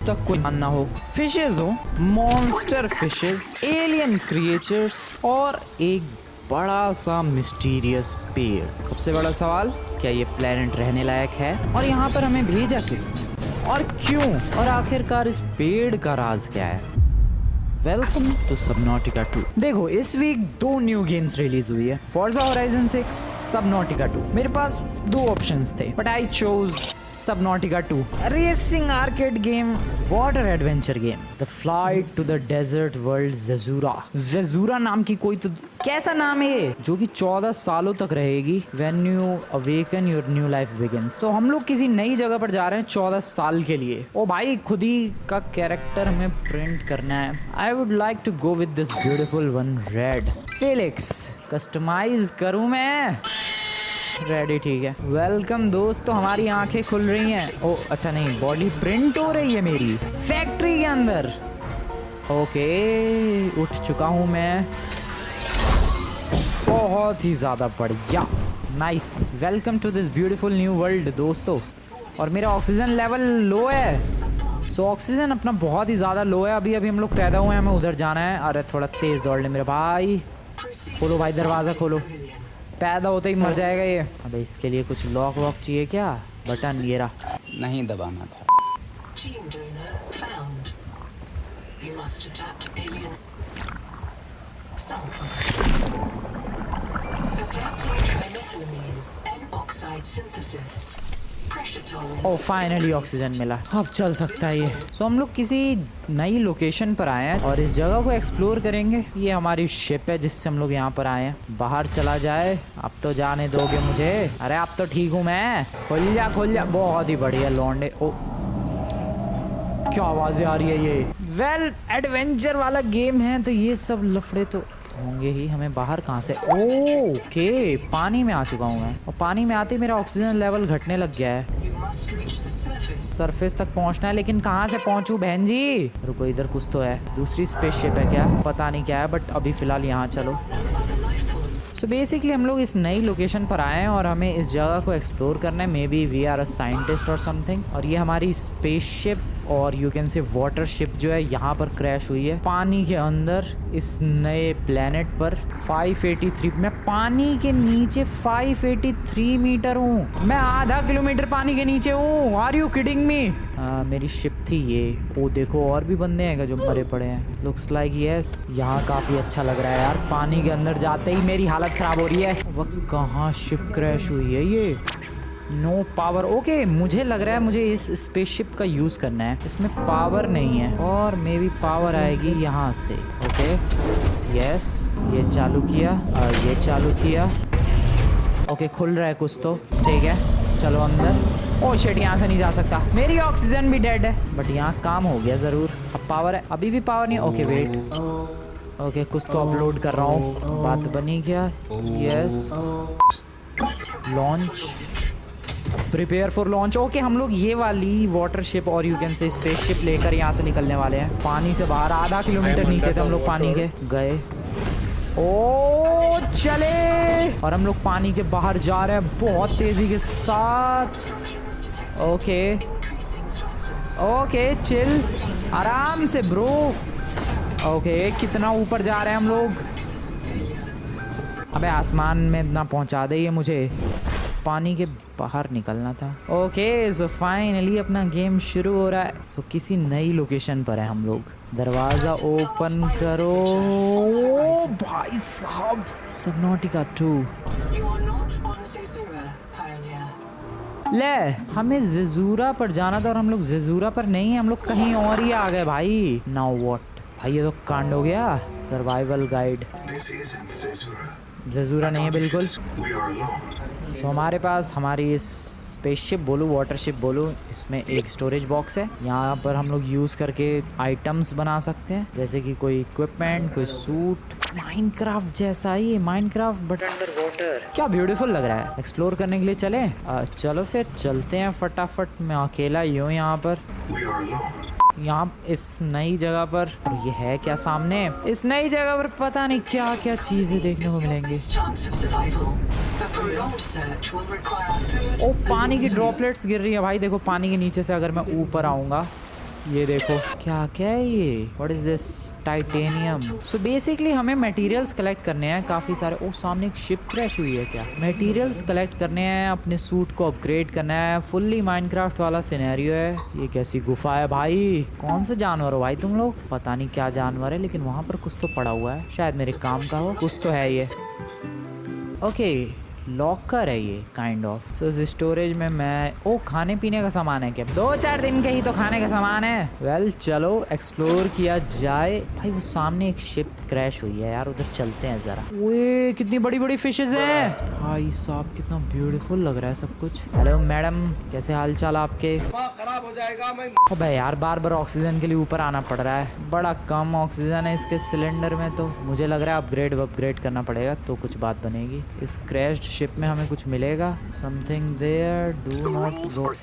तक कोई ना हो। फिशेज हो, मॉन्स्टर फिशेज, एलियन क्रिएचर्स और एक बड़ा सा मिस्टीरियस पेड़। सबसे बड़ा सवाल, क्या ये प्लेनेट रहने लायक है और यहाँ पर हमें भेजा किसने और क्यों, और आखिरकार इस पेड़ का राज क्या है? Welcome to Subnautica 2। देखो, इस वीक 2 न्यू गेम्स रिलीज हुई है, फोर्जा होराइजन 6, सबनॉटिका 2। मेरे पास 2 ऑप्शंस थे but I chose Subnautica 2। Racing arcade game, water adventure game, the flight to the desert world Zerzura. Zerzura नाम की कोई तो कैसा नाम है ये, जो कि 14 सालों तक रहेगी। When you awaken your new life begins. तो हम लोग किसी नई जगह पर जा रहे हैं 14 साल के लिए। ओ भाई, खुद ही का कैरेक्टर हमें प्रिंट करना है। I would like to go with this beautiful one, red. Felix customize करूं मैं? रेडी, ठीक है। वेलकम दोस्तों, हमारी आंखें खुल रही हैं। ओ अच्छा, नहीं, बॉडी प्रिंट हो रही है मेरी फैक्ट्री के अंदर। ओके, उठ चुका हूं मैं। बहुत ही ज़्यादा बढ़िया, nice. Welcome to this beautiful new world दोस्तों। और मेरा ऑक्सीजन लेवल लो है, सो ऑक्सीजन अपना बहुत ही ज़्यादा लो है। अभी हम लोग पैदा हुए हैं, हमें उधर जाना है। अरे थोड़ा तेज़ दौड़ ले मेरे भाई। खोलो भाई, दरवाज़ा खोलो। पैदा होते ही मर जाएगा ये। अबे इसके लिए कुछ लॉक वॉक चाहिए क्या? बटन ये रहा, नहीं दबाना था। ओ फाइनली ऑक्सीजन मिला, अब चल सकता है ये। सो हम लोग किसी नई लोकेशन पर आए हैं और इस जगह को एक्सप्लोर करेंगे। ये हमारी शिप है जिससे हम लोग यहाँ पर आए हैं। बाहर चला जाए, अब तो जाने दोगे मुझे? अरे अब तो ठीक हूँ मैं। खोल जा खोल जा। बहुत ही बढ़िया लौंडे। ओ क्या आवाजें आ रही है ये। वेल, एडवेंचर वाला गेम है तो ये सब लफड़े तो होंगे ही। हमें बाहर कहाँ से? ओके, पानी में आ चुका हूँ मैं, और पानी में आते ही मेरा ऑक्सीजन लेवल घटने लग गया है। सरफेस तक पहुँचना है, लेकिन कहाँ से पहुँचूं बहन जी? रुको, इधर कुछ तो है। दूसरी स्पेसशिप है क्या? पता नहीं क्या है, बट अभी फिलहाल यहाँ चलो। सो बेसिकली हम लोग इस नई लोकेशन पर आए हैं और हमें इस जगह को एक्सप्लोर करना है। Maybe we are a scientist और समथिंग। और ये हमारी स्पेसशिप और you can say water ship जो है यहाँ पर क्रैश हुई है पानी के अंदर, इस नए प्लेनेट पर। 583, मैं पानी के नीचे 583 मीटर हूँ। मैं आधा किलोमीटर पानी के नीचे हूँ। Are you kidding me? मेरी शिप थी ये। ओ देखो, और भी बंदे हैं जो मरे पड़े हैं। Looks like yes. यहाँ काफी अच्छा लग रहा है यार। पानी के अंदर जाते ही मेरी हालत खराब हो रही है। वह कहाँ शिप क्रैश हुई है ये? No power. ओके, मुझे लग रहा है मुझे इस स्पेसशिप का यूज करना है। इसमें पावर नहीं है, और मे बी पावर आएगी यहाँ से। ओके यस, ये चालू किया और ये चालू किया। ओके, खुल रहा है कुछ तो। ठीक है, चलो अंदर। ओ शिट, यहाँ से नहीं जा सकता। मेरी ऑक्सीजन भी डेड है, बट यहाँ काम हो गया जरूर। अब पावर है, अभी भी पावर नहीं। ओके वेट, ओके कुछ तो अपलोड कर रहा हूँ। बात बनी क्या? Yes, launch, prepare for launch. Okay, हम लोग ये वाली वाटर शिप और यू कैन से स्पेस शिप लेकर यहाँ से निकलने वाले हैं। पानी से बाहर, आधा किलोमीटर नीचे थे हम लोग पानी के। गए, ओ चले, और हम लोग पानी के बाहर जा रहे हैं बहुत तेजी के साथ। ओके ओके, चिल, आराम से ब्रो। ओके, कितना ऊपर जा रहे हैं हम लोग? अबे आसमान में ना पहुंचा दे ये मुझे। पानी के बाहर निकलना था। ओके, सो फाइनली अपना गेम शुरू हो रहा है। सो किसी नई लोकेशन पर है हम लोग। दरवाजा ओपन करो। ओ भाई साहब, सबनॉटिका 2। ले, हमें ज़ेज़ुरा पर जाना था और हम लोग ज़ेज़ुरा पर नहीं है, हम लोग कहीं और ही आ गए भाई। Now what? भाई ये तो कांड हो गया। Survival guide. ज़ेज़ुरा नहीं है बिल्कुल। तो हमारे पास हमारी इस स्पेसशिप बोलूँ, वाटरशिप बोलूँ, इसमें एक स्टोरेज बॉक्स है। यहाँ पर हम लोग यूज़ करके आइटम्स बना सकते हैं, जैसे कि कोई इक्विपमेंट, कोई सूट। माइनक्राफ्ट जैसा ही, माइनक्राफ्ट बट अंडर वाटर। क्या ब्यूटीफुल लग रहा है। एक्सप्लोर करने के लिए चले? चलो फिर चलते हैं फटाफट। मैं अकेला ही हूँ यहाँ पर, यहाँ इस नई जगह पर। और ये है क्या सामने? इस नई जगह पर पता नहीं क्या क्या चीजें देखने को मिलेंगी। ओ पानी की ड्रॉपलेट्स गिर रही है भाई। देखो पानी के नीचे से अगर मैं ऊपर आऊंगा ये देखो क्या क्या है ये, what is this, titanium. So basically हमें मटेरियल्स कलेक्ट करने हैं काफी सारे। ओ सामने एक शिप क्रैश हुई है क्या। मटेरियल्स कलेक्ट करने हैं, अपने सूट को अपग्रेड करना है। फुल्ली माइनक्राफ्ट वाला सिनेरियो है। ये कैसी गुफा है भाई, कौन सा जानवर हो भाई तुम लोग, पता नहीं क्या जानवर है, लेकिन वहां पर कुछ तो पड़ा हुआ है, शायद मेरे काम का हो, कुछ तो है ये। ओके लॉकर है ये काइंड ऑफ। सो इस स्टोरेज में मैं, ओ खाने पीने का सामान है क्या, 2-4 दिन के ही तो खाने का सामान है। वेल चलो एक्सप्लोर किया जाए। भाई वो सामने एक शिप क्रैश हुई है यार, उधर चलते हैं जरा। ओए कितनी बड़ी बड़ी फिशेज हैं भाई साहब, कितना ब्यूटीफुल लग रहा है सब कुछ। हेलो मैडम, कैसे हाल चाल आपके। खराब हो जाएगा मैं। अबे यार बार बार ऑक्सीजन के लिए ऊपर आना पड़ रहा है, बड़ा कम ऑक्सीजन है इसके सिलेंडर में, तो मुझे लग रहा है अपग्रेड करना पड़ेगा तो कुछ बात बनेगी। इस क्रैश्ड शिप में हमें कुछ मिलेगा। Something there, do not go.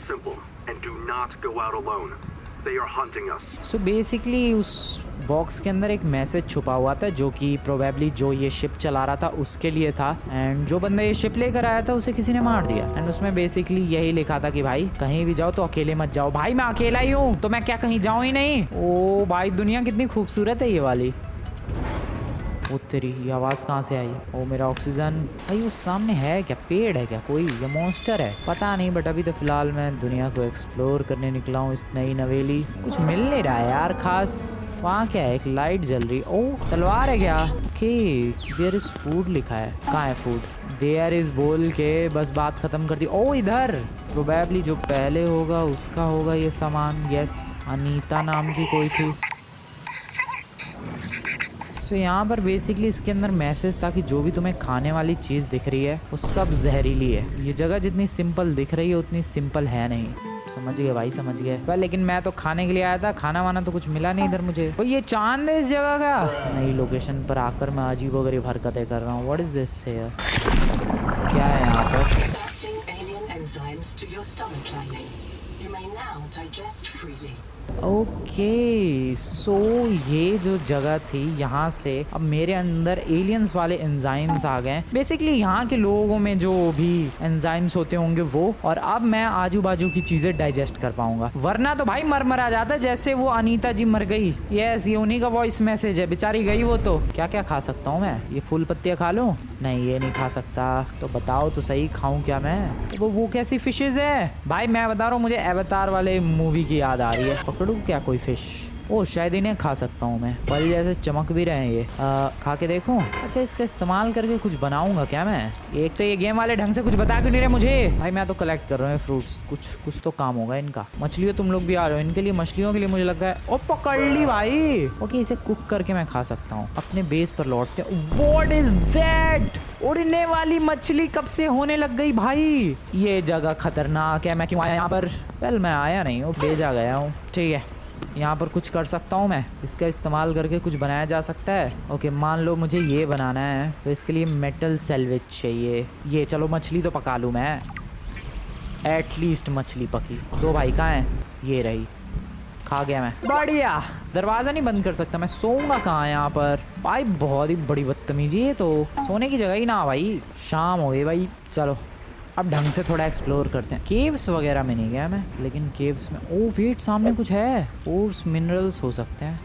So basically उस बॉक्स के अंदर एक मैसेज छुपा हुआ था जो कि प्रोबेबली जो ये शिप चला रहा था उसके लिए था, एंड जो बंदा ये शिप लेकर आया था उसे किसी ने मार दिया। एंड उसमें बेसिकली यही लिखा था कि भाई कहीं भी जाओ तो अकेले मत जाओ। भाई मैं अकेला ही हूँ तो मैं क्या कहीं जाऊँ ही नहीं। ओ भाई दुनिया कितनी खूबसूरत है ये वाली। वो तेरी ये आवाज़ कहाँ से आई। ओ मेरा ऑक्सीजन। भाई उस सामने है क्या, पेड़ है क्या कोई, या मॉन्स्टर है, पता नहीं। बट अभी तो फिलहाल मैं दुनिया को एक्सप्लोर करने निकला हूँ इस नई नवेली। कुछ मिल नहीं रहा है यार खास। वहाँ क्या है, एक लाइट जल रही। ओ तलवार है क्या। ओके देयर इज फूड लिखा है, कहाँ है फूड, देयर इज बोल के बस बात खत्म कर दी। ओ इधर प्रोबेबली जो पहले होगा उसका होगा ये सामान। यस अनीता नाम की कोई थी। सो यहाँ पर बेसिकली इसके अंदर मैसेज था कि जो भी तुम्हें खाने वाली चीज़ दिख रही है वो सब जहरीली है। ये जगह जितनी सिंपल दिख रही है उतनी सिंपल है नहीं। समझ गए भाई समझ गए। पर लेकिन मैं तो खाने के लिए आया था, खाना वाना तो कुछ मिला नहीं इधर मुझे। तो ये चांद है इस जगह का। नई लोकेशन पर आकर मैं अजीबोगरीब हरकतें कर रहा हूँ। व्हाट इज दिस हियर, क्या है यहाँ पर। ओके सो ये जो जगह थी यहाँ से अब मेरे अंदर एलियंस वाले एंजाइम्स आ गए। बेसिकली यहाँ के लोगों में जो भी एंजाइम्स होते होंगे वो, और अब मैं आजू बाजू की चीजें डाइजेस्ट कर पाऊंगा, वरना तो भाई मर आ जाता। जैसे वो अनीता जी मर गई। यस ये उन्हीं का वॉइस मैसेज है, बेचारी गई वो तो। क्या क्या खा सकता हूँ मैं, ये फूल पत्तियाँ खा लूँ, नहीं ये नहीं खा सकता। तो बताओ तो सही खाऊं क्या मैं। वो कैसी फिशेज है भाई, मैं बता रहा हूँ मुझे एवतार वाले मूवी की याद आ रही है। पकड़ूं क्या कोई फिश, ओ शायद इन्हें खा सकता हूँ मैं, पल जैसे चमक भी रहे हैं ये। खा के देखूं। अच्छा इसका इस्तेमाल करके कुछ बनाऊंगा क्या मैं। एक तो ये गेम वाले ढंग से कुछ बता क्यों नहीं रहे मुझे। भाई मैं तो कलेक्ट कर रहा हूँ फ्रूट्स, कुछ तो काम होगा इनका। मछलियों तुम लोग भी आ रहे हो, इनके लिए मछलियों के लिए मुझे लगता है। ओ पकड़ ली भाई। ओके इसे कुक करके मैं खा सकता हूँ। अपने बेस पर लौटते हैं। व्हाट इज दैट, उड़ने वाली मछली कब से होने लग गई भाई। ये जगह खतरनाक है, मैं क्यों आया यहाँ पर। वेल मैं आया नहीं हूँ, भेजा गया हूँ। ठीक है यहाँ पर कुछ कर सकता हूँ मैं, इसका इस्तेमाल करके कुछ बनाया जा सकता है। ओके मान लो मुझे ये बनाना है तो इसके लिए मेटल सैल्वेज चाहिए। ये चलो मछली तो पका लूँ मैं, एटलीस्ट मछली पकी। दो भाई कहाँ है, ये रही, खा गया मैं। बढ़िया, दरवाज़ा नहीं बंद कर सकता मैं, सोऊंगा कहाँ यहाँ पर। भाई बहुत ही बड़ी बदतमीजी है, तो सोने की जगह ही ना भाई। शाम हो गई भाई, चलो अब ढंग से थोड़ा एक्सप्लोर करते हैं। केव्स वगैरह में नहीं गया मैं, लेकिन केव्स में ओ वेट सामने कुछ है, ओर्स मिनरल्स हो सकते हैं।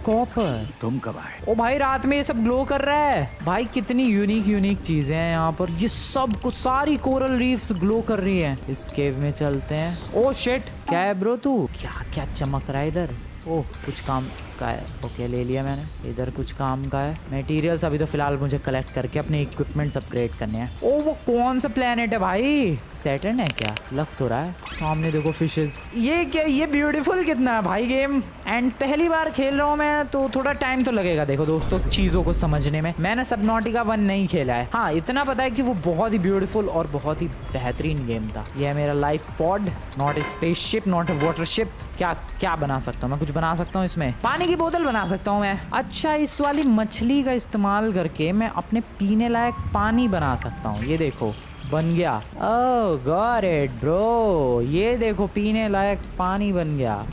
कॉपर। तुम कब आए। ओ भाई रात में ये सब ग्लो कर रहा है। भाई कितनी यूनिक चीजें हैं यहाँ पर। ये सब कुछ सारी कोरल रीफ्स ग्लो कर रही हैं। इस केव में चलते हैं। ओ शिट क्या है ब्रो तू, क्या क्या चमक रहा है इधर। ओह कुछ काम का है। ओके ले लिया मैंने। इधर कुछ काम का है। मटेरियल्स अभी तो फिलहाल मुझे कलेक्ट करके अपने इक्विपमेंट्स अपग्रेड करने हैं। ओ वो कौन सा प्लेनेट है भाई, सैटर्न है क्या, लग तो रहा है। सामने देखो फिशेस। ये क्या, ये ब्यूटीफुल कितना है भाई गेम। एंड पहली बार खेल रहा हूँ मैं तो थोड़ा टाइम तो लगेगा देखो दोस्तों चीजों को समझने में। मैंने सबनॉटिका 1 नहीं खेला है, हाँ इतना पता है कि वो बहुत ही ब्यूटीफुल और बहुत ही बेहतरीन गेम था। यह मेरा life pod, not a spaceship, not a water ship. क्या क्या बना सकता हूँ मैं, कुछ बना सकता हूँ इसमें। पानी की बोतल बना सकता हूँ मैं। अच्छा इस वाली मछली का इस्तेमाल करके मैं अपने पीने लायक पानी बना सकता हूँ। ये देखो बन गया। ओह गॉट इट ब्रो, ये देखो पीने लायक पानी बन गया।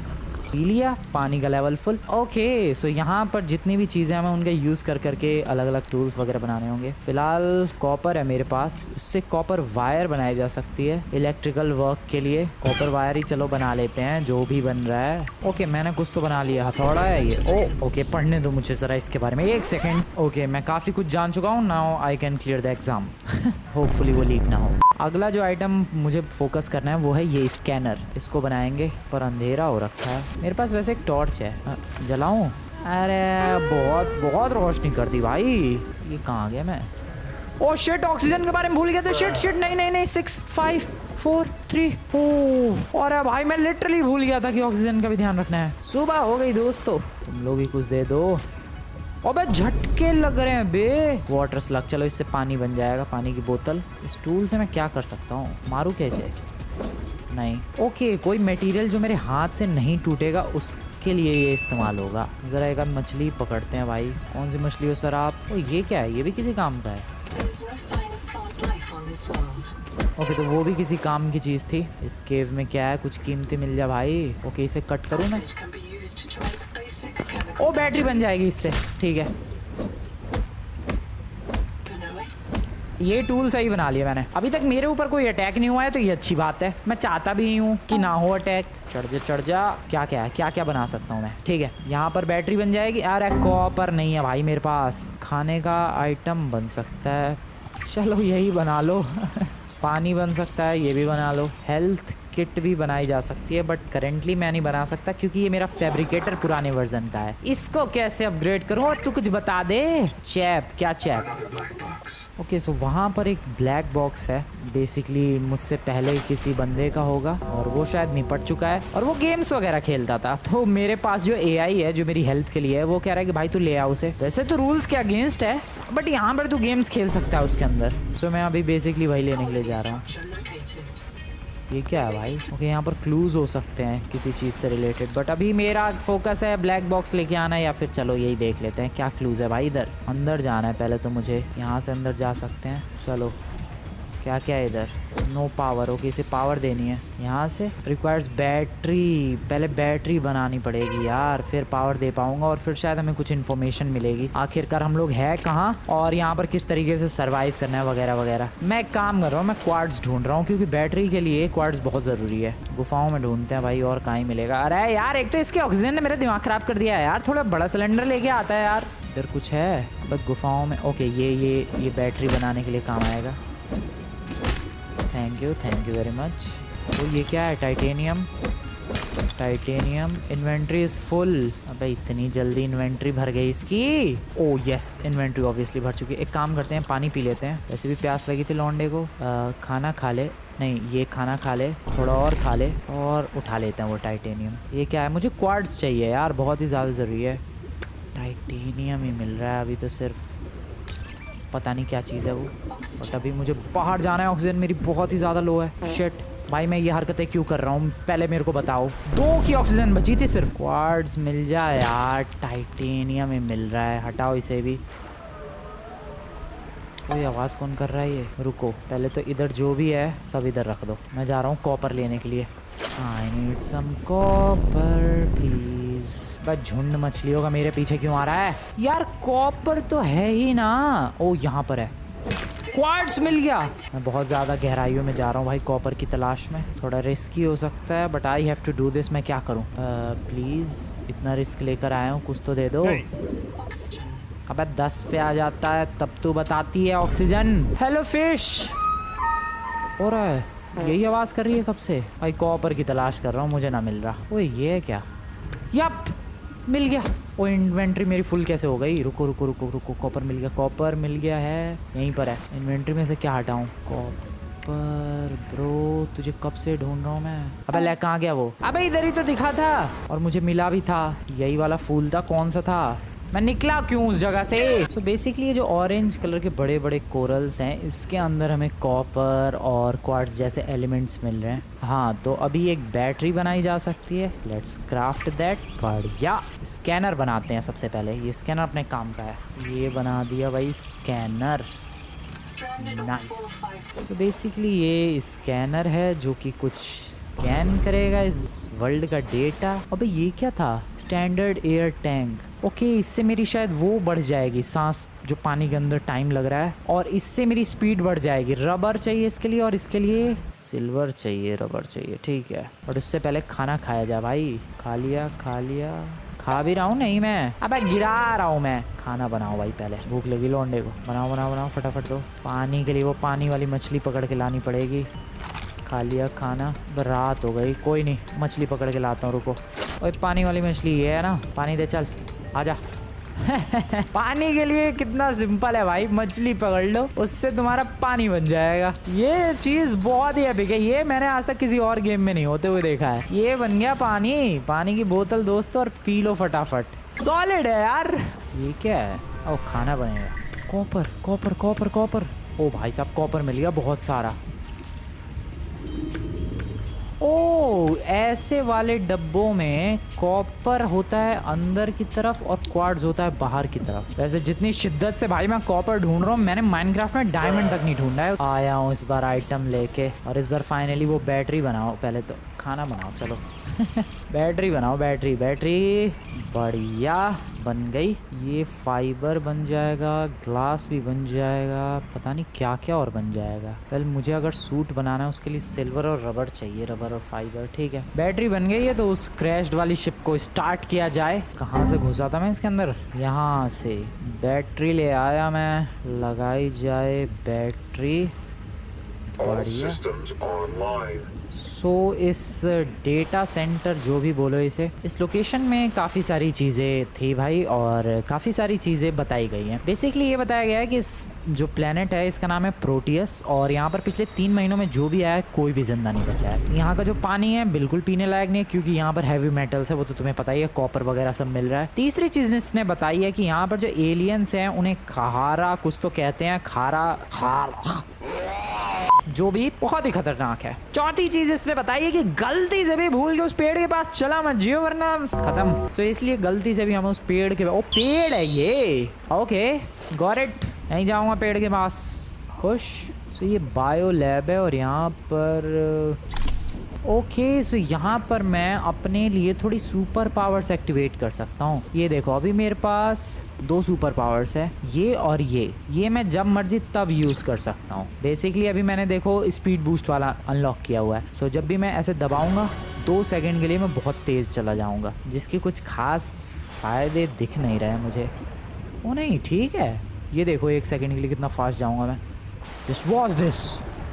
पी लिया पानी का लेवल फुल। ओके सो यहाँ पर जितनी भी चीज़ें हमें उनके यूज़ कर करके अलग अलग टूल्स वगैरह बनाने होंगे। फिलहाल कॉपर है मेरे पास, इससे कॉपर वायर बनाई जा सकती है इलेक्ट्रिकल वर्क के लिए। कॉपर वायर ही चलो बना लेते हैं जो भी बन रहा है। ओके मैंने कुछ तो बना लिया, हथौड़ा है ये। ओ ओके पढ़ने दो मुझे ज़रा इसके बारे में, एक सेकेंड। ओके मैं काफ़ी कुछ जान चुका हूँ, now I can clear the exam. Hopefully वो लीक ना हो। अगला जो आइटम मुझे फोकस करना है वो है ये स्कैनर, इसको बनाएंगे। पर अंधेरा हो रखा है, मेरे पास वैसे एक टॉर्च है, जलाऊं? अरे बहुत बहुत रोशनी कर दी भाई। ये कहाँ गया मैं? ओ शिट ऑक्सीजन के बारे में भूल गया था। शिट शिट नहीं नहीं नहीं 6 5 4 3। ओ और भाई मैं लिटरली भूल गया था कि ऑक्सीजन का भी ध्यान रखना है। सुबह हो गई दोस्तों, तुम लोग ही कुछ दे दो। अबे झटके लग रहे हैं बे। वाटर स्लग, चलो इससे पानी बन जाएगा, पानी की बोतल। इस टूल से मैं क्या कर सकता हूँ, मारूँ कैसे? नहीं। ओके कोई मटेरियल जो मेरे हाथ से नहीं टूटेगा उसके लिए ये इस्तेमाल होगा। ज़रा एक मछली पकड़ते हैं भाई। कौन सी मछली हो सर आप? ओ ये क्या है, ये भी किसी काम का है। ओके तो वो भी किसी काम की चीज़ थी। इस केव में क्या है, कुछ कीमती मिल जाए भाई। ओके इसे कट करूँ मैं। ओ बैटरी बन जाएगी इससे, ठीक है। ये टूल सही बना लिया मैंने। अभी तक मेरे ऊपर कोई अटैक नहीं हुआ है तो ये अच्छी बात है। मैं चाहता भी नहीं हूँ कि ना हो अटैक। चढ़ जा। क्या क्या है, क्या क्या बना सकता हूँ मैं? ठीक है यहाँ पर बैटरी बन जाएगी। अरे कॉपर नहीं है भाई मेरे पास। खाने का आइटम बन सकता है, चलो यही बना लो। पानी बन सकता है, ये भी बना लो। हेल्थ किट भी बनाई जा सकती है बट करेंटली मैं नहीं बना सकता क्योंकि ये मेरा फैब्रिकेटर पुराने वर्जन का है। इसको कैसे अपग्रेड करूँ और तू कुछ बता दे। चैप, क्या चैप? ओके सो वहाँ पर एक ब्लैक बॉक्स है, बेसिकली मुझसे पहले किसी बंदे का होगा और वो शायद निपट चुका है और वो गेम्स वगैरह खेलता था। तो मेरे पास जो एआई है जो मेरी हेल्प के लिए है वो कह रहा है कि भाई तू ले आ उसे। वैसे तो रूल्स के अगेंस्ट है बट यहाँ पर तू गेम्स खेल सकता है उसके अंदर। सो मैं अभी बेसिकली वही लेने के लिए जा रहा हूँ। ये क्या है भाई? ओके यहाँ पर क्लूज हो सकते हैं किसी चीज़ से रिलेटेड बट अभी मेरा फोकस है ब्लैक बॉक्स लेके आना है या फिर चलो यही देख लेते हैं क्या क्लूज है भाई। इधर अंदर जाना है पहले तो मुझे, यहाँ से अंदर जा सकते हैं। चलो क्या क्या है इधर? No power. ओके इसे पावर देनी है। यहाँ से रिक्वायर्स बैटरी, पहले बैटरी बनानी पड़ेगी यार फिर पावर दे पाऊंगा और फिर शायद हमें कुछ इन्फॉर्मेशन मिलेगी आखिरकार हम लोग है कहाँ और यहाँ पर किस तरीके से सर्वाइव करना है वगैरह वगैरह। मैं एक काम कर रहा हूँ, मैं क्वार्ट्ज ढूंढ रहा हूँ क्योंकि बैटरी के लिए क्वार्ट्ज बहुत ज़रूरी है। गुफाओं में ढूंढते हैं भाई और कहाँ ही मिलेगा। अरे यार एक तो इसके ऑक्सीजन ने मेरा दिमाग ख़राब कर दिया है यार, थोड़ा बड़ा सिलेंडर लेके आता है यार। इधर कुछ है बस गुफाओं में। ओके ये बैटरी बनाने के लिए काम आएगा। Thank you very much. तो ये क्या है? टाइटेनियम। Inventory is full. अबे इतनी जल्दी इन्वेंट्री भर गई इसकी। ओह यस इन्वेंट्री ऑब्वियसली भर चुकी है। एक काम करते हैं पानी पी लेते हैं, वैसे भी प्यास लगी थी लौंडे को। खाना खा ले, नहीं ये खाना खा ले, थोड़ा और खा ले और उठा लेते हैं वो टाइटेनियम। ये क्या है? मुझे क्वार्ट्ज चाहिए यार, बहुत ही ज़्यादा ज़रूरी है। टाइटेनियम ही मिल रहा है अभी तो सिर्फ, पता नहीं क्या चीज़ है वो। बट अभी मुझे बाहर जाना है, ऑक्सीजन मेरी बहुत ही ज़्यादा लो है। शिट भाई मैं ये हरकतें क्यों कर रहा हूँ, पहले मेरे को बताओ। 2 की ऑक्सीजन बची थी सिर्फ। क्वार्ट्ज मिल जाए यार, टाइटेनियम ही मिल रहा है, हटाओ इसे भी। कोई आवाज़ कौन कर रहा है ये? रुको पहले तो इधर जो भी है सब इधर रख दो, मैं जा रहा हूँ कॉपर लेने के लिए। I need some copper please. बस झुंड मछलियों का मेरे पीछे क्यों आ रहा है यार? कॉपर तो है ही ना। ओ यहाँ पर है, क्वार्ट्ज मिल गया। मैं बहुत ज़्यादा गहराइयों में जा रहा हूँ भाई कॉपर की तलाश में। थोड़ा रिस्की हो सकता है but I have to do this. मैं क्या करूँ? प्लीज़ इतना रिस्क लेकर आया हूँ, कुछ तो दे दो। अबे 10 पे आ जाता है तब तो बताती है ऑक्सीजन। हेलो फिश हो रहा है, यही आवाज़ कर रही है कब से भाई? कॉपर की तलाश कर रहा हूँ, मुझे ना मिल रहा। ओए ये है क्या? यप मिल गया। वो इन्वेंट्री मेरी फुल कैसे हो गई? रुको रुको रुको रुको, कॉपर मिल गया, कॉपर मिल गया है, यहीं पर है। इन्वेंट्री में से क्या हटाऊं? कॉपर ब्रो, तुझे कब से ढूंढ रहा हूँ मैं। अबे ले कहाँ गया वो? अबे इधर ही तो दिखा था और मुझे मिला भी था। यही वाला फूल था, कौन सा था? मैं निकला क्यों उस जगह से? सो बेसिकली ये जो ऑरेंज कलर के बड़े बड़े कोरल्स हैं इसके अंदर हमें कॉपर और क्वार्ट्ज जैसे एलिमेंट्स मिल रहे हैं। हाँ तो अभी एक बैटरी बनाई जा सकती है, लेट्स क्राफ्ट दैट। बढ़िया, स्कैनर बनाते हैं सबसे पहले। ये स्कैनर अपने काम का है, ये बना दिया भाई स्कैनर। नाइस। सो बेसिकली ये स्कैनर है जो कि कुछ स्कैन करेगा इस वर्ल्ड का डेटा। अबे ये क्या था? Standard air tank. ओके, इससे मेरी शायद वो बढ़ जाएगी, सांस जो पानी के अंदर टाइम लग रहा है, और इससे मेरी स्पीड बढ़ जाएगी। रबर चाहिए इसके लिए, और इसके लिए सिल्वर चाहिए, रबर चाहिए। ठीक है, और उससे पहले खाना खाया जा भाई। खा लिया, खा लिया, खा भी रहा हूँ। नहीं मैं, अबे गिरा रहा हूँ मैं। खाना बनाओ भाई, पहले भूख लगी लौंडे को। बनाओ बनाओ बनाओ फटाफट। दो पानी के लिए वो पानी वाली मछली पकड़ के लानी पड़ेगी। खा लिया खाना। रात हो गई, कोई नहीं, मछली पकड़ के लाता हूँ, रुको। ओए पानी वाली मछली ये है ना, पानी दे, चल आजा। पानी के लिए कितना सिंपल है भाई, मछली पकड़ लो, उससे तुम्हारा पानी बन जाएगा। ये चीज बहुत ही एपिक है, ये मैंने आज तक किसी और गेम में नहीं होते हुए देखा है। ये बन गया पानी, पानी की बोतल दोस्तों, और पी लो फटाफट। सॉलिड है यार। ये क्या है? ओ खाना बनेगा। Copper copper copper copper. ओ भाई साहब, कॉपर मिल गया बहुत सारा। ओ ऐसे वाले डब्बों में कॉपर होता है अंदर की तरफ और क्वार्ट्ज होता है बाहर की तरफ। वैसे जितनी शिद्दत से भाई मैं कॉपर ढूंढ रहा हूँ, मैंने माइनक्राफ्ट में डायमंड तक नहीं ढूंढा है। आया हूँ इस बार आइटम लेके, और इस बार फाइनली वो बैटरी बनाओ। पहले तो खाना बनाओ, चलो। बैटरी बनाओ, बैटरी बैटरी। बढ़िया बन गई। ये फाइबर बन जाएगा, ग्लास भी बन जाएगा, पता नहीं क्या क्या और बन जाएगा। वेल मुझे अगर सूट बनाना है उसके लिए सिल्वर और रबर चाहिए, रबर और फाइबर। ठीक है, बैटरी बन गई है, तो उस क्रैश्ड वाली शिप को स्टार्ट किया जाए। कहाँ से घुसा था मैं इसके अंदर? यहाँ से। बैटरी ले आया मैं, लगाई जाए बैटरी। बढ़िया। सो इस डेटा सेंटर जो भी बोलो इसे, इस लोकेशन में काफ़ी सारी चीज़ें थी भाई, और काफ़ी सारी चीज़ें बताई गई हैं। बेसिकली ये बताया गया है कि इस जो प्लेनेट है इसका नाम है प्रोटियस, और यहाँ पर पिछले 3 महीनों में जो भी आया है कोई भी जिंदा नहीं बचा है। यहाँ का जो पानी है बिल्कुल पीने लायक नहीं है, क्योंकि यहाँ पर हैवी मेटल्स है, वो तो तुम्हें पता ही है, कॉपर वगैरह सब मिल रहा है। तीसरी चीज़ इसने बताई है कि यहाँ पर जो एलियंस हैं उन्हें खारा कुछ तो कहते हैं, खारा जो भी बहुत ही खतरनाक है। चौथी चीज इसने बताई है कि गलती से भी भूल के उस पेड़ के पास चला मत जियो, वरना खत्म। सो इसलिए गलती से भी हम उस पेड़ के, ओ पेड़ है ये, ओके गॉट इट, नहीं जाऊंगा पेड़ के पास। खुश। सो ये बायो लैब है, और यहाँ पर ओके सो यहाँ पर मैं अपने लिए थोड़ी सुपर पावर्स एक्टिवेट कर सकता हूँ। ये देखो अभी मेरे पास 2 सुपर पावर्स है, ये और ये मैं जब मर्जी तब यूज़ कर सकता हूँ। बेसिकली अभी मैंने देखो स्पीड बूस्ट वाला अनलॉक किया हुआ है। सो जब भी मैं ऐसे दबाऊंगा 2 सेकंड के लिए मैं बहुत तेज़ चला जाऊंगा, जिसके कुछ खास फ़ायदे दिख नहीं रहे मुझे। ओ नहीं ठीक है, ये देखो 1 सेकंड के लिए कितना फास्ट जाऊँगा मैं। दिस वॉज दिस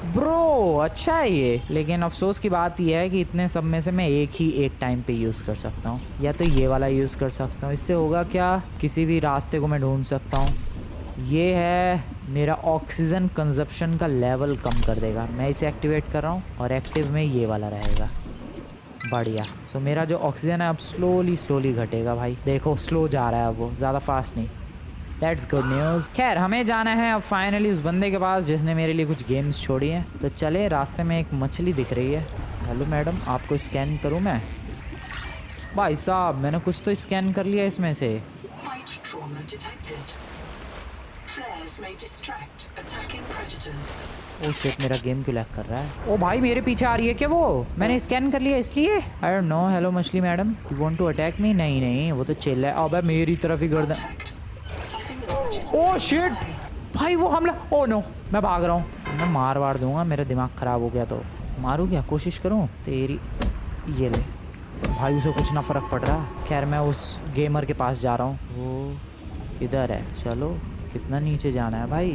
ब्रो, अच्छा है ये। लेकिन अफसोस की बात यह है कि इतने सब में से मैं एक टाइम पे यूज़ कर सकता हूँ, या तो ये वाला यूज़ कर सकता हूँ। इससे होगा क्या, किसी भी रास्ते को मैं ढूंढ सकता हूँ। ये है मेरा ऑक्सीजन कंजप्शन का लेवल कम कर देगा, मैं इसे एक्टिवेट कर रहा हूँ, और एक्टिव में ये वाला रहेगा। बढ़िया। सो मेरा जो ऑक्सीजन है अब स्लोली घटेगा भाई, देखो स्लो जा रहा है अब, वो ज़्यादा फास्ट नहीं। That's good news. खैर हमें जाना है अब फाइनली उस बंदे के पास जिसने मेरे लिए कुछ गेम्स छोड़ी हैं। तो चले, रास्ते में एक मछली दिख रही है। हेलो मैडम, आपको स्कैन करूं मैं? भाई साहब मैंने कुछ तो स्कैन कर लिया इसमें से। ओ शिट, मेरा गेम क्यों लैग कर रहा है? ओ भाई मेरे पीछे आ रही है क्या वो? मैंने स्कैन कर लिया इसलिए। I don't know. हेलो मछली madam, you want to attack me? नहीं वो तो चिल है। अब मेरी तरफ ही गर्दन। ओह शिट भाई वो हमला। ओह नो, मैं भाग रहा हूँ। मैं मार दूंगा, मेरा दिमाग ख़राब हो गया तो। मारूँ क्या? कोशिश करूँ तेरी। ये ले भाई, उसे कुछ ना फ़र्क पड़ रहा। खैर मैं उस गेमर के पास जा रहा हूँ, वो इधर है। चलो, कितना नीचे जाना है भाई?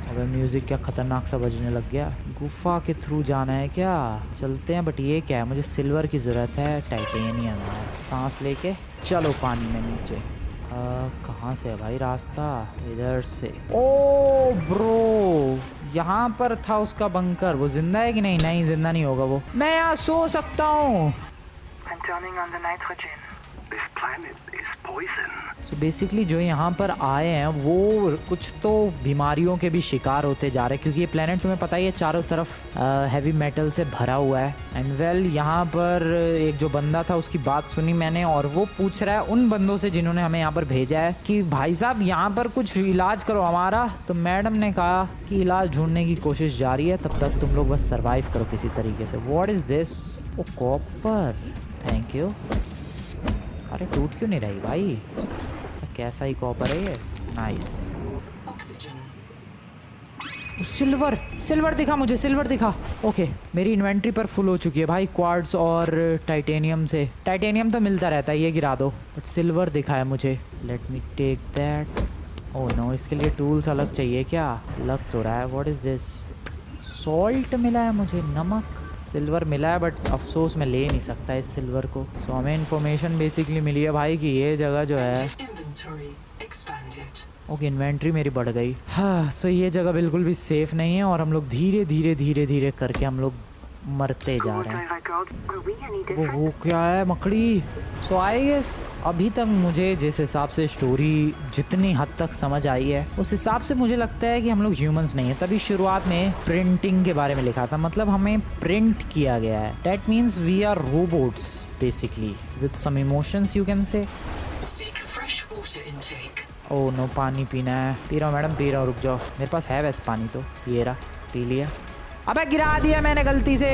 अबे म्यूज़िक क्या ख़तरनाक सा बजने लग गया। गुफा के थ्रू जाना है क्या? चलते हैं। बट ये क्या है, मुझे सिल्वर की ज़रूरत है, टाइटेनियम है। सांस लेके चलो पानी में नीचे। कहाँ से है भाई रास्ता? इधर से। ओ ब्रो, यहाँ पर था उसका बंकर। वो जिंदा है कि नहीं? नहीं जिंदा नहीं होगा वो। मैं यहाँ सो सकता हूँ। सो बेसिकली जो यहाँ पर आए हैं वो कुछ तो बीमारियों के भी शिकार होते जा रहे हैं, क्योंकि ये प्लेनेट तुम्हें पता ही है चारों तरफ हैवी मेटल से भरा हुआ है। एंड वेल यहाँ पर एक जो बंदा था उसकी बात सुनी मैंने, और वो पूछ रहा है उन बंदों से जिन्होंने हमें यहाँ पर भेजा है कि भाई साहब यहाँ पर कुछ इलाज करो हमारा। तो मैडम ने कहा कि इलाज ढूंढने की कोशिश जारी है, तब तक तुम लोग बस सर्वाइव करो किसी तरीके से। What is this? Oh copper, thank you. अरे टूट क्यों नहीं रही भाई? कैसा ही कॉपर है ये? नाइस। सिल्वर, सिल्वर दिखा मुझे, सिल्वर दिखा। ओके, मेरी इन्वेंट्री पर फुल हो चुकी है भाई क्वार्ट्ज और टाइटेनियम से। टाइटेनियम तो मिलता रहता है, ये गिरा दो, बट सिल्वर दिखा है मुझे। Let me take that. Oh no, इसके लिए टूल्स अलग चाहिए क्या? लग तो रहा है। What is this? सॉल्ट मिला है मुझे, नमक। सिल्वर मिला है बट अफसोस मैं ले नहीं सकता इस सिल्वर को। सो हमें इन्फॉर्मेशन बेसिकली मिली है भाई कि ये जगह जो है, ओके इन्वेंट्री मेरी बढ़ गई। हाँ, सो ये जगह बिल्कुल भी सेफ नहीं है और हम लोग धीरे धीरे धीरे धीरे करके हम लोग मरते जा रहे हैं। वो क्या है? मकड़ी। सो आई गेस अभी तक मुझे जिस हिसाब से स्टोरी जितनी हद तक समझ आई है उस हिसाब से मुझे लगता है कि हम लोग ह्यूमंस नहीं है। तभी शुरुआत में प्रिंटिंग के बारे में लिखा था, मतलब हमें प्रिंट किया गया है। That means we are robots basically with some emotions you can say. Oh no, पानी पीना है। पी रहा हूँ मैडम, पी रहा हूँ, रुक जाओ, मेरे पास है वैसे पानी तो। ये रहा, पी लिया। अबे गिरा दिया मैंने गलती से।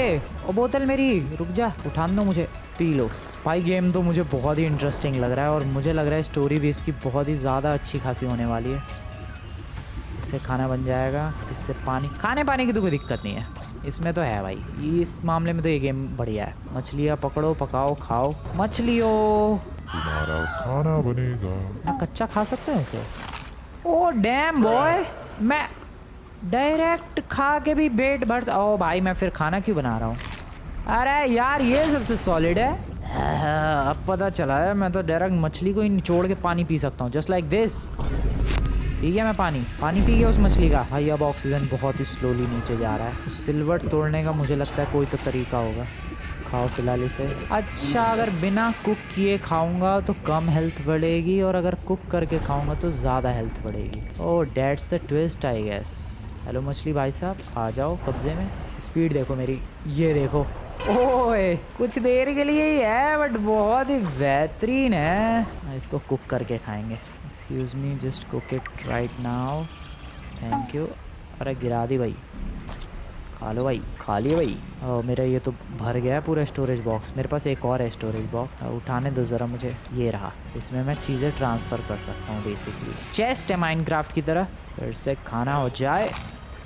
ओ बोतल मेरी, रुक जा, उठान दो मुझे, पी लो। भाई गेम तो मुझे बहुत ही इंटरेस्टिंग लग रहा है और मुझे लग रहा है स्टोरी भी इसकी बहुत ही ज़्यादा अच्छी खासी होने वाली है। इससे खाना बन जाएगा, इससे पानी, खाने पानी की तो कोई दिक्कत नहीं है इसमें तो है भाई। इस मामले में तो ये गेम बढ़िया है। मछलियाँ पकड़ो, पकाओ, खाओ मछलियों, तुम्हारा खाना बनेगा। ना कच्चा खा सकते हैं इसे? ओ डैम बॉय, मैं डायरेक्ट खा के भी पेट भर। ओ भाई मैं फिर खाना क्यों बना रहा हूँ? अरे यार ये सबसे सॉलिड है। अब पता चला है, मैं तो डायरेक्ट मछली को ही निचोड़ के पानी पी सकता हूँ, जस्ट लाइक दिस। पी गया मैं पानी, पानी पी गया उस मछली का। भाई अब ऑक्सीजन बहुत ही स्लोली नीचे जा रहा है। उस सिल्वर तोड़ने का मुझे लगता है कोई तो तरीका होगा। खाओ फिलहाल इसे। अच्छा, अगर बिना कुक किए खाऊंगा तो कम हेल्थ बढ़ेगी और अगर कुक करके खाऊंगा तो ज़्यादा हेल्थ बढ़ेगी। Oh that's the twist I guess. Hello मछली भाई साहब, आ जाओ कब्जे में। स्पीड देखो मेरी, ये देखो। ओए कुछ देर के लिए ही है बट बहुत ही बेहतरीन है। इसको कुक करके खाएंगे। Excuse me, just cook it right now, thank you. अरे गिरा दी भाई, खा लो भाई, खा लिए भाई। मेरा ये तो भर गया है पूरा स्टोरेज बॉक्स। मेरे पास एक और है स्टोरेज बॉक्स, उठाने दो ज़रा मुझे। ये रहा, इसमें मैं चीज़ें ट्रांसफ़र कर सकता हूँ बेसिकली। चेस्ट है माइनक्राफ्ट की तरह। फिर से खाना हो जाए।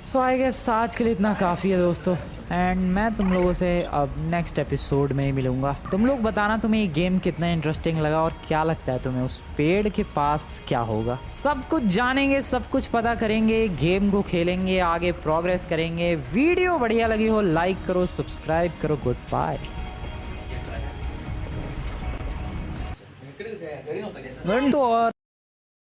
सो आई गेस आज के लिए इतना काफ़ी है दोस्तों, एंड मैं तुम लोगों से अब नेक्स्ट एपिसोड में ही मिलूँगा। तुम लोग बताना तुम्हें ये गेम कितना इंटरेस्टिंग लगा और क्या लगता है तुम्हें उस पेड़ के पास क्या होगा। सब कुछ जानेंगे, सब कुछ पता करेंगे, गेम को खेलेंगे, आगे प्रोग्रेस करेंगे। वीडियो बढ़िया लगी हो लाइक करो, सब्सक्राइब करो। Good bye. तो और